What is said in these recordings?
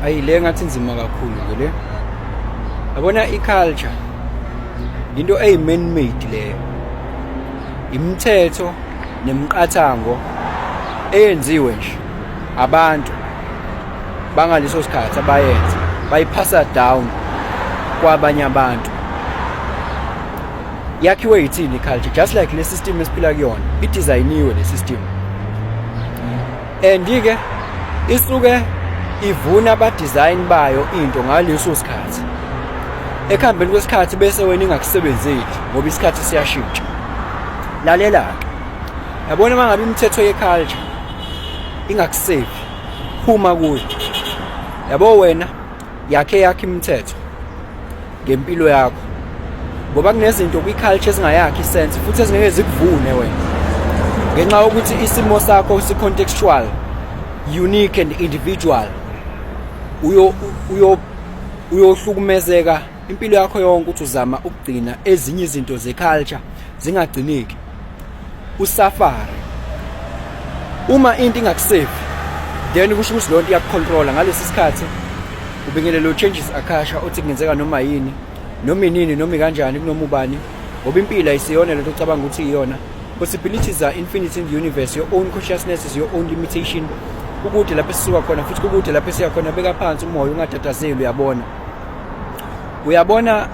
ayile ngathi inzima kakhulu ke le. Yabona i-culture into man made leyo. Imithetho nemiqathango eyenziwe nje abantu bangaleso sikhathi abayenza bayiphasa down kwabanye abantu. Yakhiwe yithini i-culture? Just like le system esiphila kuyona, i-designiwe le system. And ke isuke ivuna aba-design bayo into ngaleso sikhathi. Ekuhambeni kwesikhathi bese wena ingakusebenzeli ngoba isikhathi siyashintsha. Lalela-ke, yabona uma ngabe imithetho ye-culture ingakusave, phuma kuyo. Yabo wena yakhe imithetho ngempilo yakho. Ngoba kunezinto kwi-culture ezingayakhi isense futhi ezingeke zikuvune wena. Ngenxa yokuthi isimo sakho si-contextual, unique and individual. Uyohlukumezeka impilo yakho yonke ukuthi uzama ukugcina ezinye izinto ze-culture zingagcineki. Usafari. Uma into ingakusave, then kusho ukuthi lonto iyakucontrola ngalesi sikhathi. Ubingelelo changes akasha othi kungenzeka noma yini, noma inini noma kanjani kunoma ubani. Ngoba impilo ayisiyona lento ocabanga ukuthi iyona. Possibilities are infinite in the universe. Your own consciousness is your own limitation. Ukude lapho sisuka khona futhi ukude lapho siya khona beka phansi umoya ungatatazeli uyabona. Uyabona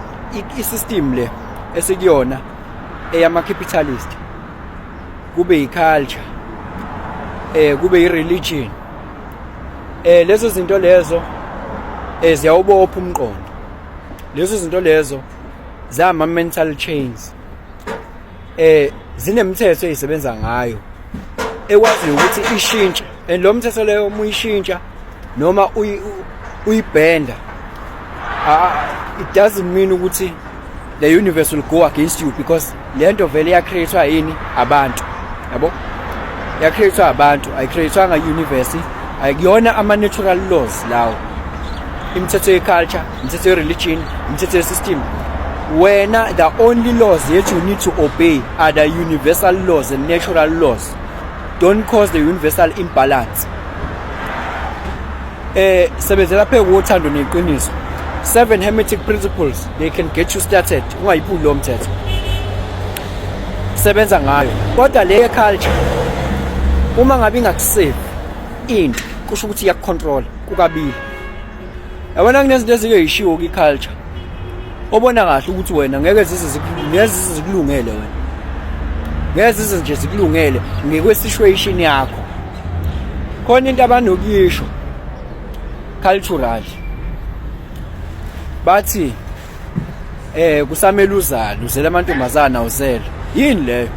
i-system le esikuyona eyama capitalist. Kube i-culture. Kube i-religion. Lezo zinto lezo ziyawubopha umqondo. Lezo zinto lezo zama mental chains. Zinemithetho ezisebenza ngayo ekwazi ukuthi ishintshe, and lo mthetho leyo uma uyishintsha noma uyibenda, it doesn't mean ukuthi the universe will go against you, because lento vele yakreatwa yini abantu, yabo, yakreatwa abantu, ayicreatwa nga universe, ayikuyona ama natural laws lawo. Imithetho ye-culture, imithetho ye-religion, imithetho ye-system. Wena, the only laws that you need to obey are the universal laws and natural laws. Don't cause the universal imbalance. Sebenzela phe uthando neqiniso. 7 hermetic principles, they can get you started. Ungayiphuli lo mthetho. Sebenza ngayo. Kodwa le culture uma ngabe ingakusave into kusho ukuthi iyakucontrol kukabili. Yabona kunezinto eziyishiwo ki-culture. Obona kahle ukuthi wena ngeke zizikulungele wena. Ngeke nje zikulungele ngekwe situation yakho. Khona into abanokuyisho cultural. Bathi kusamele uzela amantombazana uzele. Yini leyo?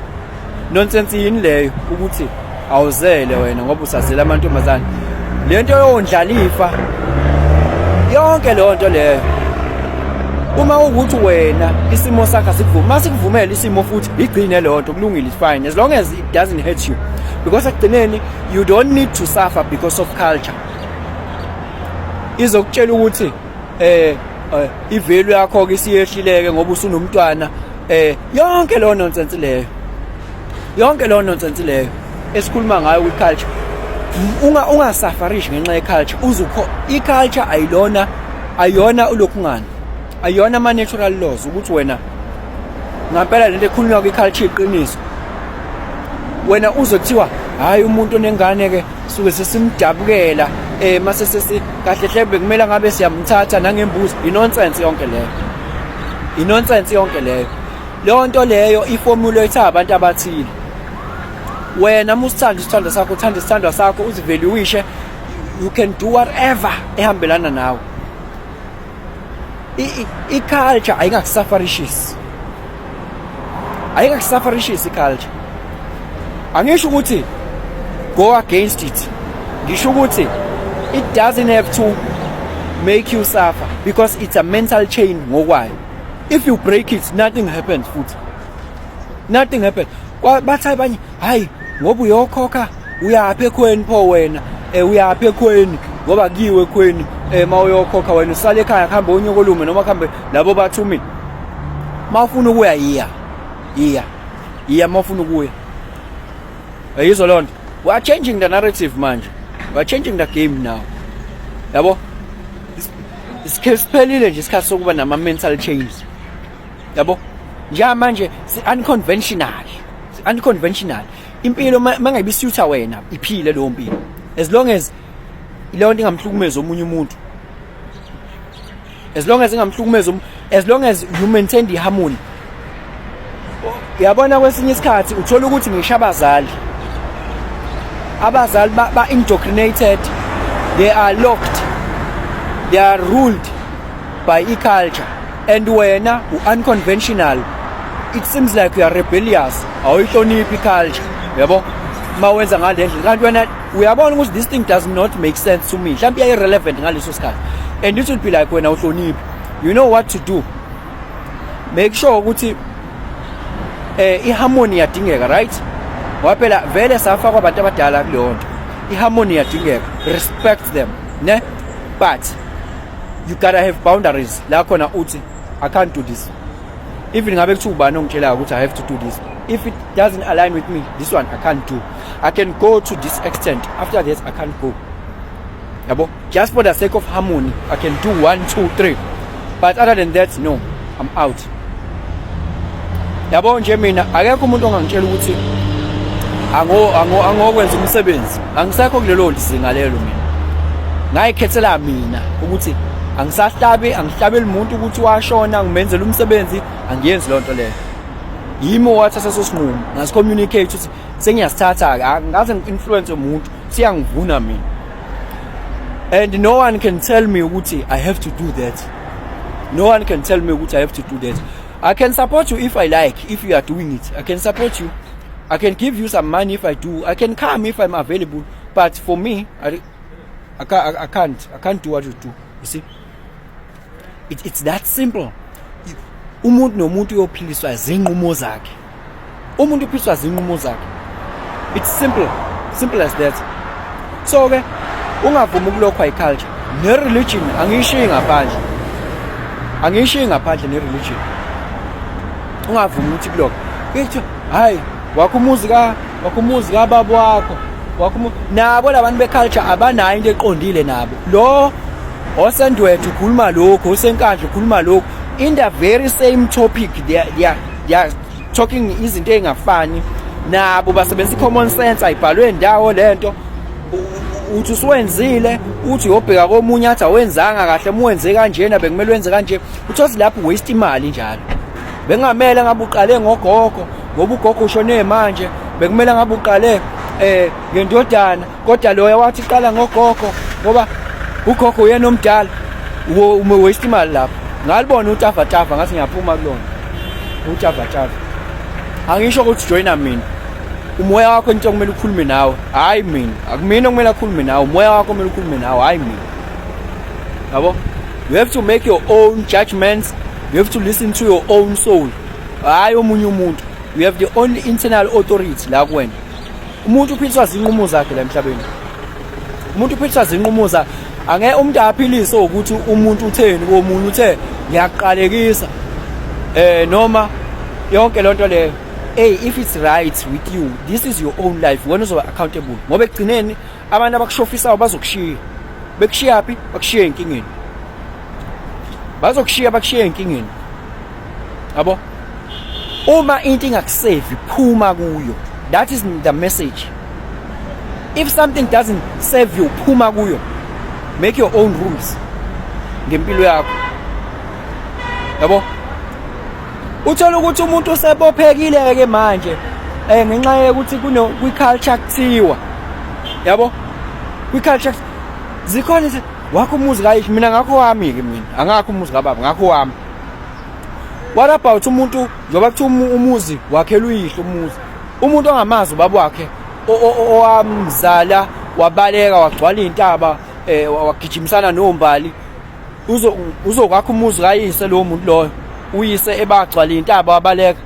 Nonsense yini leyo ukuthi awuzele wena ngoba usazela amantombazana. Lento yondlalifa yonke lonto leyo. Uma ukuthi wena isimo sakho sikuvuma, masikuvumela isimo futhi igcine lonto kulungile, fine, as long as it doesn't hurt you, because ekugcineni you don't need to suffer because of culture. Izokutshela ukuthi ivalue yakho ke siyehlileke ngoba usunomntwana, yonke lo nonsense leyo, yonke lo nonsense leyo esikhuluma ngayo kwi-culture. Ungasafarishi ngenxa ye-culture. Uzukho i-culture ayona ulokhungana, ayona ama natural laws ukuthi wena ngampela lento ekhulunywa kwi-culture iqiniso. Wena uzothiwa hayi umuntu onengane ke suke sesimdabukela mase sesi kahle hle bekumela ngabe siyamthatha nangembuzi. Inonsense yonke leyo, inonsense yonke leyo. Leyo nto leyo iformulate abantu abathile. Wena musithanda isithando sakho, uthanda isithando sakho, uzivaluishe, you can do whatever ehambelana nawe. I-culture ayingakusafarishisi, ayingakusafarishisi i-culture. Angisho ukuthi go against it, ngisho ukuthi it doesn't have to make you suffer, because it's a mental chain ngokwayo. If you break it, nothing happens futhi, nothing happens. Bathi abanye hayi ngoba uyokhokha uyaphi ekhweni pho wena, uyaphi ekhweni ngoba kiwe ekhweni, mawuyokhokha wena usale ekhaya kuhambe onyokolume noma kuhambe labo bathumi. Mawufuna ukuya iya mawufuna ukuya. Ayizwa lonto. We are changing the narrative manje. We are changing the game now. Yabo? Siphelile nje isikhathi sokuba nama mental changes. Yabo? Manje unconventional. Impilo mangabe isutha wena, iphile leyo mpilo. As long as leyo nto ingamhlukumeza omunye umuntu. As long as you maintain the harmony. Uyabona kwesinye isikhathi uthola ukuthi ngisho abazali ba indoctrinated, they are locked, they are ruled by culture, and wena unconventional, it seems like you are rebellious, awuyihloniphi culture. Yabo mawenza ngale ndlela kanti wena uyabona ukuthi this thing does not make sense to me, mhlawumbe irrelevant ngaleso sikhathi, and it will be like wena uhloniphi. You know what to do. Make sure ukuthi iharmony yadingeka, right? Waphela vele safa kwabantu abadala kuleyo nto. Iharmony yadingeka, respect them, ne? But you gotta have boundaries. La khona uthi I can't do this. Even ngabe kuthi ubani ongitshela ukuthi I have to do this. If it doesn't align with me, this one I can't do. I can go to this extent. After this I can't go. Yabo? Just for the sake of harmony, I can do 1, 2, 3. But other than that, no, I'm out. Yabo nje mina akekho umuntu ongangitshela ukuthi angokwenza umsebenzi. Angisekho kulelo lizinga lelo mina. Ngayikhethela mina ukuthi angihlabeli umuntu ukuthi washona ngimenzela umsebenzi, angiyenzi lonto leyo. Yimo wathatha sosinqumo, ngasicommunicate ukuthi sengiyasithatha ngaze ngi-influence umuntu, siyangivuna mina. And no one can tell me ukuthi I have to do that. No one can tell me ukuthi I have to do that. I can support you if I like, if you are doing it. I can support you. I can give you some money if I do. I can come if I'm available. But for me, I can't do what you do. You see? It's that simple. Umuntu nomuntu uyophiliswa zinqumo zakhe. Umuntu uphiliswa zinqumo zakhe. It's simple as that. So ke ungavumi ukulokho iculture. Ne-religion angiyishiyi ngaphandle. Ne-religion. Ungavumi ukuthi kulokho. Ethi hayi wakumuzi ka baba wakho. Nabo labantu beculture abanayo into eqondile nabo. Lo osendwethu ukhuluma lokho, osenkandla ukhuluma lokho. In the very same topic they are talking izinto engafani. Nabo basebenzisa common sense ayibhalwe ndawo lento. Uthi uswenzile, uthi uyobheka komunye athi awenzanga kahle, muwenze kanjena bekumele wenze kanje. Uthothi lapho waste imali njalo. Bengamele ngabe uqale ngogogo, ngoba ugogo ushone manje, bekumele ngabe uqale ngendodana, kodwa lo yawathi qala ngogogo ngoba ugogo uyena omdala. Ume waste imali lapho. Ngalibona utafa ngathi ngiyaphuma kulona. Utafa. Angisho ukuthi joina mina. Umoya wakho into kumele ukhulume nawe, hayi mina. Akumina okumele akhulume nawe, umoya wakho kumele ukhulume nawe, hayi mina. Yabo? You have to make your own judgments. You have to listen to your own soul. Hayi omunye umuntu. You have the only internal authority la kuwena. Umuntu uphiliswa zinqumo zakhe la emhlabeni. Umuntu uphiliswa zinqumo zakhe. Angeke umuntu aphilise ukuthi umuntu utheni komunye uthe ngiyaqalekisa. Noma yonke lonto leyo. Hey, if it's right with you, this is your own life. Wena uzoba accountable. Ngoba ekugcineni abantu abakushofisayo bazokushiya. Bekushiya phi? Bakushiya enkingeni. Bakushiya enkingeni. Yabo? Uma into ingakusave, phuma kuyo. That is the message. If something doesn't save you, phuma kuyo. Make your own rules. Ngempilo yakho. Yabo? Uthola ukuthi umuntu usebophekile ke manje ngenxa yokuthi kwi-culture kuthiwa. Yabo? Kwi-culture zikhona ithi wakho umuzi kayishi, mina ngakho wami ke mina. Angakho umuzi kababa, ngakho wami. What about umuntu njoba kuthi umuzi wakhe uyihlo umuzi. Umuntu ongamazi ubaba wakhe owamzala wabaleka wagcwala intaba wagijimisana nombali uzokwakho umuzi kayise lo muntu loyo. Uyise ebagcwala intaba wabaleka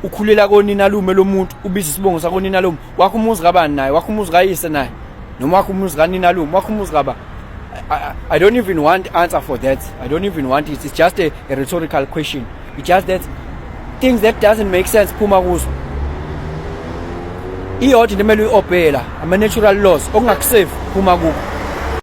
ukhulela konina lume lomuntu ubiza isibongo sakonina lume. Wakho umuzi kabani naye? Wakho umuzi kayise naye? Noma wakho umuzi kanina lume? Wakho umuzi kaba? I don't even want answer for that. I don't even want it. It's just a rhetorical question. It's just that things that doesn't make sense phuma kuzo. Iyodwa nemele uyiobhela ama natural laws okungakusave phuma kuko.